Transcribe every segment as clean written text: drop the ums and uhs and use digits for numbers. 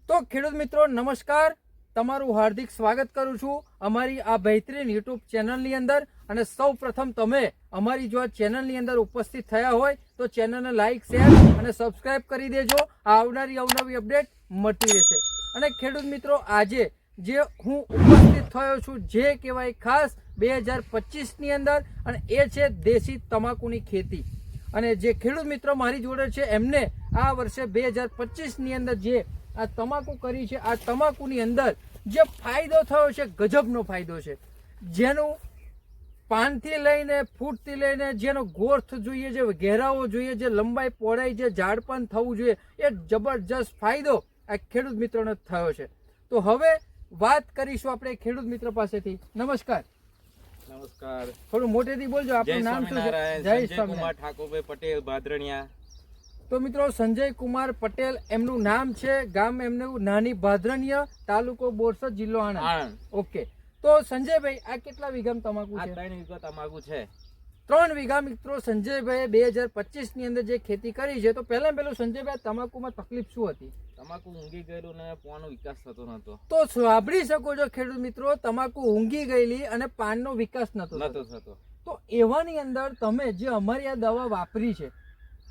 તો ખેડૂત મિત્રો નમસ્કાર, તમારું હાર્દિક સ્વાગત કરું છું અમારી આ બહેતરીન યુટ્યુબ ચેનલની અંદર. અને સૌ પ્રથમ તમે અમારી જો આ ચેનલની અંદર ઉપસ્થિત થયા હોય તો ચેનલને લાઇક, શેર અને સબસ્ક્રાઇબ કરી દેજો. આવનારી અવનવી અપડેટ મળતી રહેશે. અને ખેડૂત મિત્રો આજે જે હું ઉપસ્થિત થયો છું જે કહેવાય ખાસ 2025ની અંદર, અને એ છે દેશી તમાકુની ખેતી. અને જે ખેડૂત મિત્રો મારી જોડે છે એમને આ વર્ષે 2025ની અંદર જે આ તમાકુ કરી છે, આ તમાકુની અંદર જે ફાયદો થયો છે ગજબનો ફાયદો છે. જેનું પાનથી લઈને ફૂટથી લઈને જેનો ગોર્થ જોઈએ, જે ઘેરાવો જોઈએ, જે લંબાઈ પહોળાઈ, જે ઝાડપાન થવું જોઈએ, એ જબરજસ્ત ફાયદો આ ખેડૂત મિત્રોને થયો છે. તો હવે વાત કરીશું આપણે ખેડૂત મિત્ર પાસેથી. નમસ્કાર. નમસ્કાર. થોડું મોટેથી બોલજો. આપણું નામ શું છે? જય સ્વામિનારાયણ. ઠાકોરભાઈ પટેલ, ભાદરણિયા. તો મિત્રો સંજય કુમાર પટેલ એમનું નામ છે, ગામ એમનું નાની ભાદરણિયા, તાલુકો બોરસદ, જિલ્લો આણંદ. ઓકે. તો સંજયભાઈ આ કેટલા વીઘા તમાકુ છે? 3 વીઘા તમાકુ છે. 3 વીઘા મિત્રો સંજયભાઈ 2025ની અંદર જે ખેતી કરી છે. તો પહેલું સંજયભાઈ તમાકુમાં તકલીફ શું હતી? તમાકુ ઊંઘી ગયેલું ને પાનનો વિકાસ થતો નતો. તો સાંભળી શકો છો ખેડૂત મિત્રો, તમાકુ ઊંઘી ગયેલી અને પાનનો વિકાસ નતો થતો. તો એવાની અંદર તમે જે અમારી આ દવા વાપરી છે,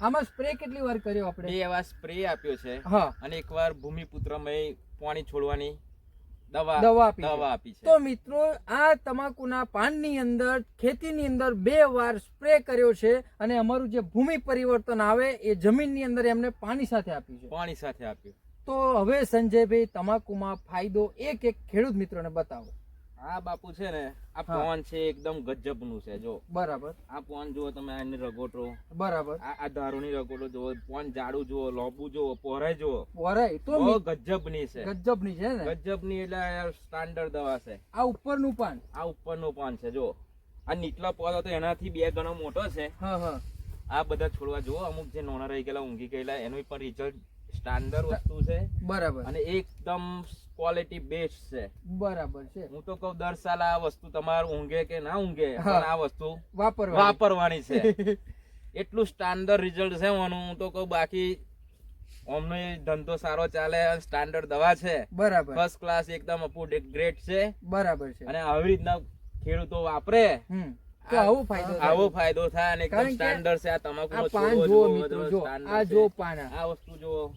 આમાં સ્પ્રે કેટલી વાર કર્યો આપણે? 2 વાર સ્પ્રે આપ્યો છે. હા. અને એકવાર ભૂમિપુત્રમય પાણી છોડવાની દવા આપી છે. તો મિત્રો આ તમાકુના પાનની અંદર ખેતીની અંદર 2 વાર સ્પ્રે કર્યો છે. અને અમારું જે ભૂમિ પરિવર્તન આવે એ જમીનની અંદર એમને પાણી સાથે આપ્યું. તો હવે સંજયભાઈ તમાકુમાં ફાયદો એક ખેડૂત મિત્રોને બતાવો. આ બાપુ છે ને, આ પોન છે એકદમ ગજબનું છે. જો બરાબર, આ પોન જુઓ તમે, આની રગોટો બરાબર, આ ધારોની રગોટો જુઓ, પોન જાડું જુઓ, લોબુ જુઓ, પહોળાઈ જુઓ, પહોળાઈ તો ગજબની છે. ગજબની છે ને? ગજબની એટલે સ્ટાન્ડર્ડ દવા છે. આ ઉપરનું પાન, આ ઉપરનું પાન છે. જો આ નીચલા પોદો તો એનાથી 2 ગણો મોટો છે. આ બધા છોડવા જુઓ, અમુક જે નાના રહી ગયેલા, ઊંઘી ગયેલા, એનું પણ રિઝલ્ટ સ્ટાન્ડર્ડ વસ્તુ છે. બરાબર. અને એકદમ ક્વોલિટી બેસ્ટ છે. બરાબર છે. હું તો કહું દર સાલ આ વસ્તુ તમારે ઊંઘે કે ના ઊંઘે, પણ આ વસ્તુ વાપરવાની છે. એટલું સ્ટાન્ડર્ડ રિઝલ્ટ છે એનું. હું તો કહું બાકી અમને ધંધો સારો ચાલે, સ્ટાન્ડર્ડ દવા છે. બરાબર. ફર્સ્ટ ક્લાસ એકદમ અપ ટુ ગ્રેડ છે. બરાબર છે. અને આવી રીતના ખેડૂતો વાપરે તો આવો ફાયદો થાય. અને એકદમ સ્ટાન્ડર્ડ છે. આ તમાકુનો છોડવો જુઓ મિત્રો, જો આ જો પાન, આ વસ્તુ જુઓ,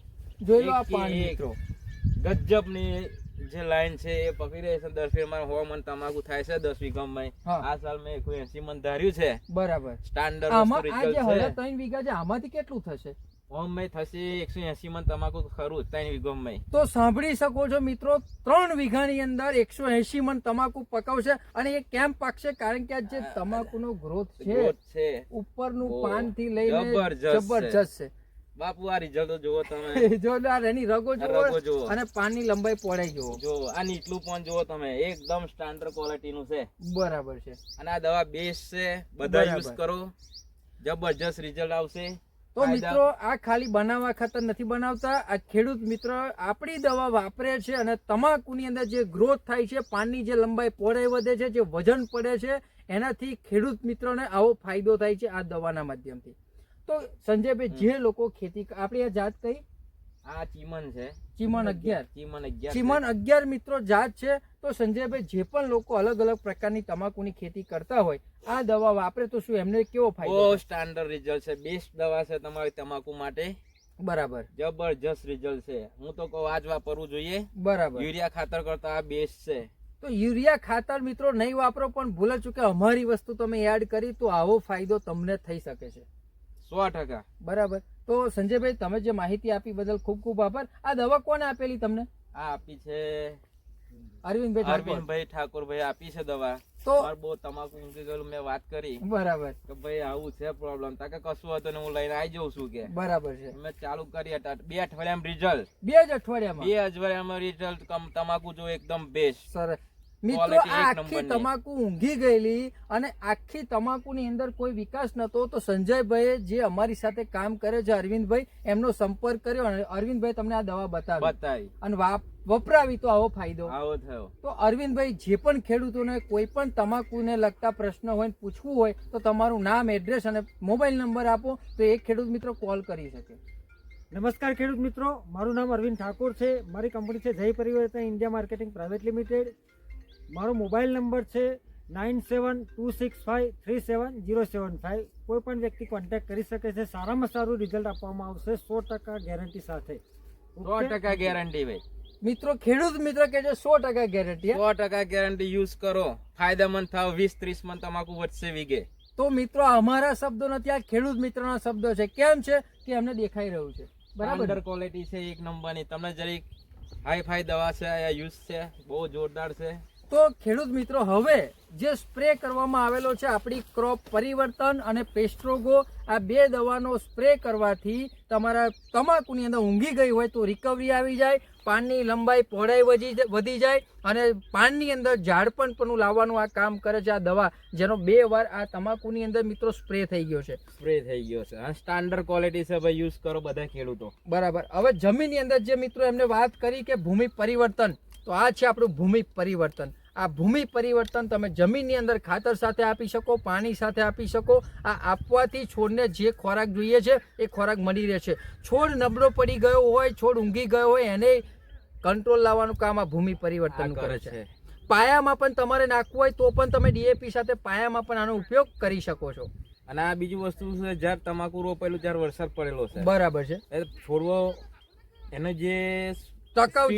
જોઈ લો આ પાન મિત્રો. ગજબની જે લાઈન છે એ પકડી રહી છે. 10 ફેરમાં 100 મણ તમાકુ થાય છે 10 વીઘામાં. આ સાલ મેં 180 મણ ધાર્યું છે. બરાબર. સ્ટાન્ડર્ડ આમાં આ જે 3 વીઘા છે આમાંથી કેટલું થશે? ઓમ થશે 180 મણ તમાકુ ખરું 3 વીઘામાં. તો સાંભળી શકો છો મિત્રો, 3 વીઘાની અંદર 180 મણ તમાકુ પકાવશે. અને એ કેમ પાકશે? કારણ કે આ જે તમાકુનો ગ્રોથ છે ઉપરનું પાન થી લઈને જબરજસ્ત છે. બાપુ આ રિઝલ્ટ જોવો તમે. જો એની રગો જોવો અને પાનની લંબાઈ પહોળાઈ જો આ નીચલું પણ જોવો તમે, એકદમ સ્ટાન્ડર્ડ ક્વોલિટી નું છે. બરાબર છે. અને આ દવા બેસ્ટ છે, બધા યુઝ કરો, જબરજસ્ત રિઝલ્ટ આવશે. તો મિત્રો આ ખાલી બનાવવા ખાતર નથી બનાવતા. આ ખેડૂત મિત્ર આપણી દવા વાપરે છે અને તમાકુની અંદર જે ગ્રોથ થાય છે, પાનની જે લંબાઈ પહોળાઈ વધે છે, જે વજન પડે છે, એનાથી ખેડૂત મિત્રોને આવો ફાયદો થાય છે આ દવાના માધ્યમથી. તો સંજયભાઈ જે લોકો ખેતી, આપણી આ જાત કઈ? આ ચીમન છે. ચીમન 11 મિત્રો જાત છે. તો સંજયભાઈ જે પણ લોકો અલગ અલગ પ્રકારની તમાકુની ખેતી કરતા હોય આ દવા વાપરે તો શું એમને કેવો ફાયદો? સ્ટાન્ડર્ડ રિઝલ્ટ છે, બેસ્ટ દવા છે તમારી તમાકુ માટે. બરાબર. જબરજસ્ત રિઝલ્ટ છે. હું તો કહું આજ વાપરવું જોઈએ. બરાબર. યુરિયા ખાતર કરતા આ બેસ્ટ છે. તો યુરિયા ખાતર મિત્રો નહીં વાપરો, પણ ભૂલે ચૂકે અમારી વસ્તુ તમે એડ કરી તો આવો ફાયદો તમને થઈ શકે છે 100%. બરાબર. તો સંજયભાઈ તમે જે માહિતી આપી બદલ ખૂબ ખૂબ આભાર. આ દવા કોને આપેલી તમને? આ આપી છે અરવિંદભાઈ ઠાકોરભાઈ આપી છે દવા. તો બહુ તમાકુ ઊંઘી ગયેલું મેં વાત કરી. બરાબર. કે ભાઈ આવું છે પ્રોબ્લેમ, તા કે કશું હતું ને હું લઈને આવી જઉં છું કે. બરાબર છે. મેં ચાલુ કરી 2 અઠવાડિયામાં રિઝલ્ટ. 2 અઠવાડિયામાં 2 અઠવાડિયામાં રિઝલ્ટ. તમાકુ જો એકદમ બેસ્ટ. સરસ. મિત્રો આખી તમાકુ ઊંઘી ગયેલી અને આખી તમાકુની અંદર કોઈ વિકાસ નતો. તો સંજયભાઈ જે અમારી સાથે કામ કરે છે અરવિંદભાઈ, એમનો સંપર્ક કર્યો અને અરવિંદભાઈ તમને આ દવા બતાવી અને વપરાવી તો આવો ફાયદો થયો. તો અરવિંદભાઈ જે પણ ખેડૂતોને કોઈ પણ તમાકુને લગતા પ્રશ્ન હોય, પૂછવું હોય તો તમારું નામ, એડ્રેસ અને મોબાઈલ નંબર આપો તો એક ખેડૂત મિત્રો કોલ કરી શકે. નમસ્કાર ખેડૂત મિત્રો, મારું નામ અરવિંદ ઠાકોર છે. મારી કંપની છે જય પરિવર્તન ઇન્ડિયા માર્કેટિંગ પ્રાઇવેટ લિમિટેડ. મારો મોબાઈલ નંબર છે 9726537075. કોઈ પણ વ્યક્તિ કોન્ટેક્ટ કરી શકે છે. સારામાં સારું રિઝલ્ટ આપવામાં આવશે 100% ગેરંટી સાથે. 100% ગેરંટી ભાઈ. મિત્રો ખેડૂત મિત્ર કે જે 100% ગેરંટી 100% ગેરંટી યુઝ કરો, ફાયદામંદ થાવ. 20-30 મણ તમાકુ વધશે વીઘે. તો મિત્રો અમારા શબ્દો નથી, આ ખેડૂત મિત્રના શબ્દો છે. કેમ છે કે અમને દેખાઈ રહ્યું છે. બરાબર, અંડર ક્વોલિટી છે એક નંબરની. તમને જરીક હાઈ ફાઈ દવા છે, આ યુઝ છે, બહુ જોરદાર છે. તો ખેડૂત મિત્રો હવે જે સ્પ્રે કરવામાં આવેલો છે આપણી ક્રોપ પરિવર્તન અને પેસ્ટ્રોગો, આ બે દવાનો સ્પ્રે કરવાથી તમારા તમાકુની અંદર ઊંઘી ગઈ હોય તો રિકવરી આવી જાય, પાનની લંબાઈ પહોળાઈ વધી જાય અને પાનની અંદર ઝાડપણ પણ લાવવાનું આ કામ કરે છે આ દવા, જેનો 2 વાર આ તમાકુની અંદર મિત્રો સ્પ્રે થઈ ગયો છે. સ્પ્રે થઈ ગયો છે. આ સ્ટાન્ડર્ડ ક્વોલિટી છે ભાઈ, યુઝ કરો બધા ખેડૂતો. બરાબર. હવે જમીનની અંદર જે મિત્રો એમને વાત કરી કે ભૂમિ પરિવર્તન, તો આ છે આપણું ભૂમિ પરિવર્તન. આ ભૂમિ પરિવર્તન તમે જમીનની અંદર ખાતર સાથે આપી શકો, પાણી સાથે આપી શકો. આ આપવાથી છોડને જે ખોરાક જોઈએ છે એ ખોરાક મળી રહે છે. છોડ નબળો પડી ગયો હોય, છોડ ઊંઘી ગયો હોય, એને કંટ્રોલ લાવવાનું કામ આ ભૂમિ પરિવર્તન કરે છે. પાયામાં પણ તમારે નાખવું હોય તો પણ તમે ડીએપી સાથે પાયામાં પણ આનો ઉપયોગ કરી શકો છો. અને આ બીજું વસ્તુ છે, જ્યારે તમાકુ રોપેલું ત્યારે વરસાદ પડેલો છે, બરાબર છે, એ છોડવો એનો જે ટકાઉ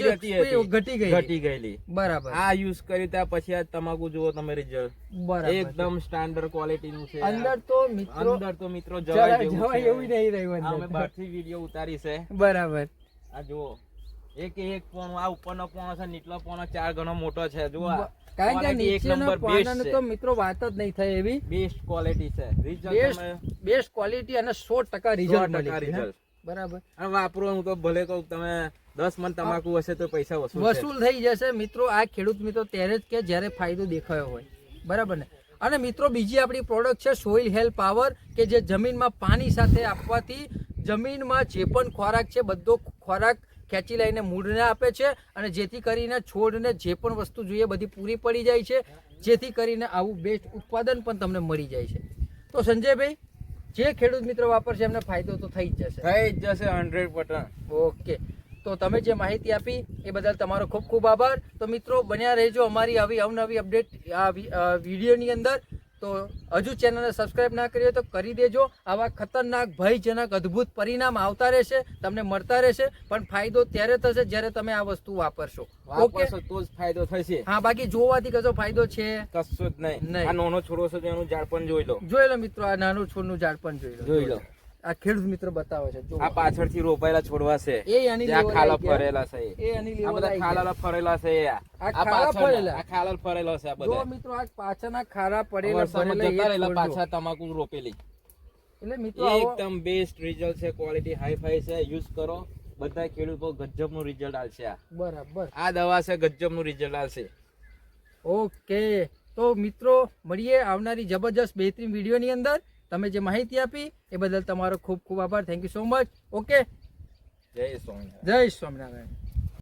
ઘટી ગયેલી. બરાબર. આ યુઝ કર્યું ત્યાં પછી આ તમાકુ જુઓ તમે રિઝલ્ટ. બરાબર, એકદમ સ્ટાન્ડર્ડ ક્વોલિટી નું છે. અંદર તો મિત્રો જવાય એવું નહીં રહ્યું. અમે બહારથી વિડીયો ઉતારી છે. બરાબર. આ જુઓ એક પોણો, આ ઉપરનો પોણો છે, નીચલો પોણો 4 ગણો મોટો છે. જુઓ કારણ કે નીચેના પાનાને તો મિત્રો વાત જ નહીં થાય એવી બેસ્ટ ક્વોલિટી છે. રિઝલ્ટ બેસ્ટ ક્વોલિટી અને 100% રિઝલ્ટ મળી છે. બરાબર. અને વાપરવાનું તો ભલે કહું તમે 10 મણ તમાકુ હશે તો પૈસા વસૂલ થઈ જશે. મિત્રો આ ખેડૂત મિત્રો ત્યારે જ કે જ્યારે ફાયદો દેખાયો હોય. બરાબર ને. અને મિત્રો બીજી આપણી પ્રોડક્ટ છે સોઇલ હેલ્થ પાવર, કે જે જમીનમાં પાણી સાથે આપવાથી જમીનમાં જે પણ ખોરાક છે બધો ખોરાક ખેંચી લઈને મૂળને આપે છે અને જેથી કરીને છોડને જે પણ વસ્તુ જોઈએ બધી પૂરી પડી જાય છે, જેથી કરીને આવું બેસ્ટ ઉત્પાદન પણ તમને મળી જાય છે. તો સંજયભાઈ, જે ખેડૂત મિત્રો વાપરશે એમને ફાયદો તો થઈ જ જશે. 100%. ઓકે. તો તમે જે માહિતી આપી એ બદલ તમારો ખૂબ ખૂબ આભાર. તો મિત્રો બન્યા રહેજો અમારી આવી અવનવી અપડેટ આ વિડીયોની અંદર. તો હજુ ચેનલને સબસ્ક્રાઇબ ના કરી હોય તો કરી દેજો. આવા ખતરનાક ભયજનક અદ્ભુત પરિણામ આવતા રહેશે, તમને મળતા રહેશે, પણ ફાયદો ત્યારે થશે જ્યારે તમે આ વસ્તુ વાપરશો. ઓકે, તો જ ફાયદો થશે. હા, બાકી જોવાથી કશો ફાયદો છે કશો જ નહીં. આ નાનો છોડો છે એનું ઝાડ પણ જોઈ લો મિત્રો. આ નાનું છોડનું ઝાડ પણ જોઈ લો. આ ખેડૂત મિત્ર બતાવે છે. આ પાછળથી રોપાયેલા છોડવા છે, એ આની ખાલા ફરેલા છે, એ આની આ બધા ખાલા ફરેલા છે, આ ખાલા ફરેલા છે. આ બધા જો મિત્રો આ પાછળના ખારા પડેલા પાછા તમાકુ રોપેલી. એટલે મિત્રો એકદમ બેસ્ટ રિઝલ્ટ છે. ક્વોલિટી હાઈ ફાઈ છે. યુઝ કરો બધા ખેડૂતો, ગજબનું રિઝલ્ટ આવશે. બરાબર. આ દવા છે, ગજબનું રિઝલ્ટ આવશે. ઓકે. તો મિત્રો મળીએ આવનારી જબરજસ્ત બહેતરીન વિડીયોની અંદર. તમે જે માહિતી આપી એ બદલ તમારો ખૂબ ખૂબ આભાર. Thank you so much. Okay, જય સ્વામિનારાયણ. જય સ્વામિનારાયણ.